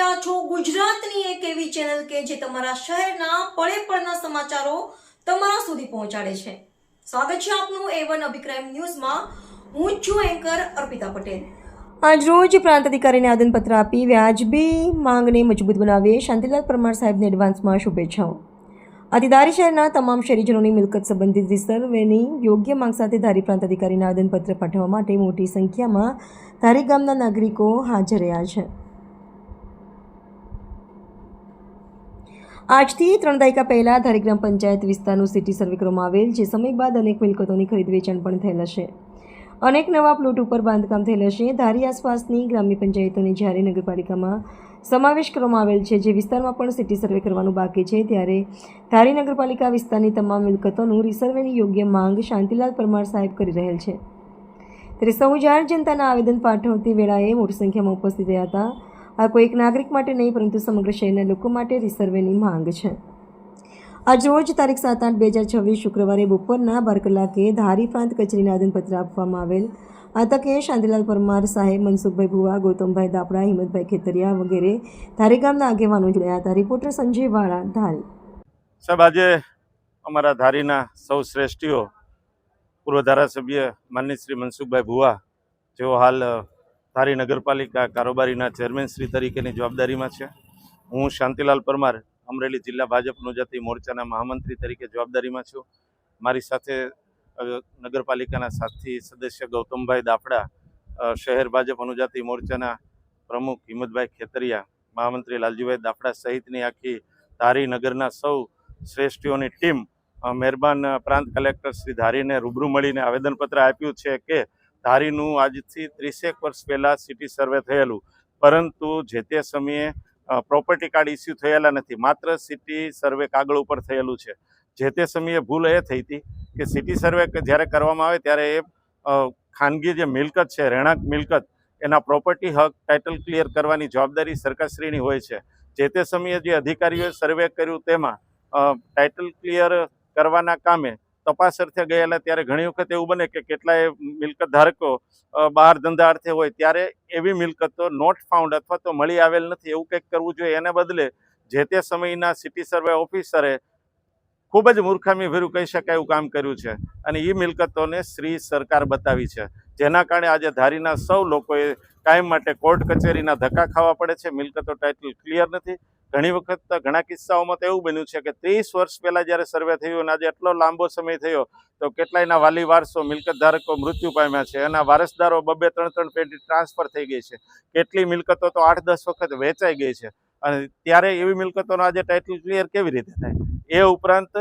રહ્યા છો ગુજરાતની એક એવી ચેનલ કે જે તમારા શહેરના પળે પળના સમાચારો તમારા સુધી પહોંચાડે છે। સ્વાગત છે આપનું A1 અભિક્રાઇમ ન્યૂઝમાં। હું છું એન્કર અર્પિતા પટેલ। આજ રોજ પ્રાંત અધિકારીને આવેદનપત્ર આપી વ્યાજબી માંગને મજબૂત બનાવી શાંતિલાલ પરમાર સાહેબને એડવાન્સમાં શુભેચ્છાઓ। આથી ધારી શહેરના તમામ શહેરીજનોની મિલકત સંબંધિત રિસર્વેની યોગ્ય માંગ સાથે ધારી પ્રાંત અધિકારીને આવેદનપત્ર પાઠવવા માટે મોટી સંખ્યામાં ધારી ગામના નાગરિકો હાજર રહ્યા છે। આજથી 3 દાયકા પહેલા ધારી ગ્રામ પંચાયત વિસ્તારનું સિટી સર્વે કરવામાં આવેલ, જે સમય બાદ અનેક મિલકતોની ખરીદ વેચાણ પણ થયેલ હશે। અનેક નવા પ્લોટ ઉપર બાંધકામ થયેલ હશે। ધારી આસપાસની ગ્રામ્ય પંચાયતોની જ્યારે નગરપાલિકામાં સમાવેશ કરવામાં આવેલ છે, જે વિસ્તારમાં પણ સિટી સર્વે કરવાનું બાકી છે, ત્યારે ધારી નગરપાલિકા વિસ્તારની તમામ મિલકતોનું રિસર્વેની યોગ્ય માંગ શાંતિલાલ પરમાર સાહેબ કરી રહેલ છે। ત્યારે સૌ જાહેર જનતાના આવેદન પાઠવતી વેળાએ મોટી સંખ્યામાં ઉપસ્થિત રહ્યા હતા। આ કોઈ એક નાગરિક માટે નહીં, પરંતુ સમગ્ર શહેરના લોકો માટે રિસર્વેની માંગ છે। આજ રોજ તારીખ 7/8/2026 શુક્રવારે બપોરના 12 કલાકે ધારી પ્રાંત કચેરીને આવેદનપત્ર આપવામાં આવેલ। આ તકે શાંતિલાલ પરમાર સાહેબ, મનસુખભાઈ ભુવા, ગૌતમભાઈ દાપડા, હિંમતભાઈ ખેતરિયા વગેરે ધારી ગામના આગેવાનો જોડાયા હતા। રિપોર્ટર સંજય વાળા, ધારી। સાહેબ, આજે અમારા ધારીના સૌ શ્રેષ્ઠીઓ, પૂર્વ ધારાસભ્ય માનનીય શ્રી મનસુખભાઈ ભુવા, જેઓ હાલ ધારી નગરપાલિકા કારોબારીના ચેરમેન શ્રી તરીકેની જવાબદારીમાં છે। હું શાંતિલાલ પરમાર, અમરેલી જિલ્લા ભાજપ અનુજાતિ મોરચાના મહામંત્રી તરીકે જવાબદારીમાં છું। મારી સાથે નગરપાલિકાના સાથી સદસ્ય ગૌતમભાઈ દાપડા, શહેર ભાજપ અનુજાતિ મોરચાના પ્રમુખ હિંમતભાઈ ખેતરિયા, મહામંત્રી લાલજીભાઈ દાપડા સહિતની આખી ધારી નગરના સૌ શ્રેષ્ઠીઓની ટીમ મહેરબાન પ્રાંત કલેક્ટર શ્રી ધારીને રૂબરૂ મળીને આવેદનપત્ર આપ્યું છે કે ધારીનું આજથી 30 વર્ષ પહેલાં સિટી સર્વે થયેલું, પરંતુ જે તે સમયે પ્રોપર્ટી કાર્ડ ઇસ્યુ થયેલા નથી, માત્ર સિટી સર્વે કાગળ ઉપર થયેલું છે। જે તે સમયે ભૂલ એ થઈ હતી કે સિટી સર્વે જ્યારે કરવામાં આવે ત્યારે એ ખાનગી જે મિલકત છે, રહેણાંક મિલકત, એના પ્રોપર્ટી હક ટાઇટલ ક્લિયર કરવાની જવાબદારી સરકારશ્રીની હોય છે। જે તે સમયે જે અધિકારીઓએ સર્વે કર્યું તેમાં ટાઇટલ ક્લિયર કરવાના કામે તપાસ અર્થે ગયેલા, ત્યારે ઘણી વખત એવું બને કે કેટલાય મિલકત ધારકો બહાર ધંધા અર્થે હોય, ત્યારે એવી મિલકતો નોટ ફાઉન્ડ અથવા તો મળી આવેલ નથી, એવું કંઈક કરવું જોઈએ। એને બદલે જે તે સમયના સિટી સર્વે ઓફિસરે ખૂબ જ મૂર્ખામીભર્યું કહી શકાય એવું કામ કર્યું છે, અને એ મિલકતોને શ્રી સરકાર બતાવી છે, જેના કારણે આજે ધારીના સૌ લોકોએ કાયમ માટે કોર્ટ કચેરીના ધક્કા ખાવા પડે છે। મિલકતો ટાઇટલ ક્લિયર નથી। ઘણી વખત ઘણા કિસ્સાઓમાં તો એવું બન્યું છે કે 30 વર્ષ પહેલાં જ્યારે સર્વે થયું અને આજે એટલો લાંબો સમય થયો તો કેટલાયના વાલી વારસો, મિલકત ધારકો મૃત્યુ પામ્યા છે, એના વારસદારો 2-3 પેઢી ટ્રાન્સફર થઈ ગઈ છે, કેટલી મિલકતો તો 8-10 વખત વેચાઈ ગઈ છે, અને ત્યારે એવી મિલકતોનો આજે ટાઇટલ ક્લિયર કેવી રીતે થાય? એ ઉપરાંત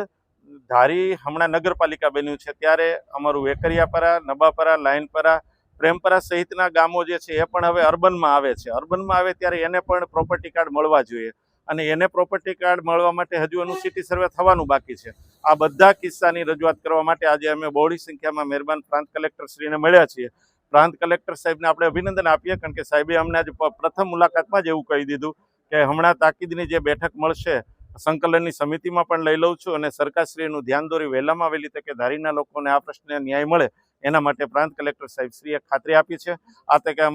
ધારી હમણાં નગરપાલિકા બન્યું છે, ત્યારે અમારું વેકરિયાપરા, નબાપરા, લાઇનપરા, પ્રેમપરા સહિતના ગામો જે છે એ પણ હવે અર્બનમાં આવે છે। અર્બનમાં આવે ત્યારે એને પણ પ્રોપર્ટી કાર્ડ મળવા જોઈએ, અને એને પ્રોપર્ટી કાર્ડ મળવા માટે હજુ એનું સિટી સર્વે થવાનું બાકી છે। આ બધા કિસ્સાની રજૂઆત કરવા માટે આજે અમે બહોળી સંખ્યામાં મહેરબાન પ્રાંત કલેક્ટરશ્રીને મળ્યા છીએ। પ્રાંત કલેક્ટર સાહેબને આપણે અભિનંદન આપીએ, કારણ કે સાહેબે અમને આજે પ્રથમ મુલાકાતમાં જ એવું કહી દીધું કે હમણાં તાકીદની જે બેઠક મળશે સંકલનની સમિતિમાં પણ લઈ લઉં છું, અને સરકારશ્રીનું ધ્યાન દોરી વહેલામાં વહેલી તકે ધારીના લોકોને આ પ્રશ્ને ન્યાય મળે એના માટે પ્રાંત કલેક્ટર સાહેબશ્રીએ ખાતરી આપી છે। આ તકે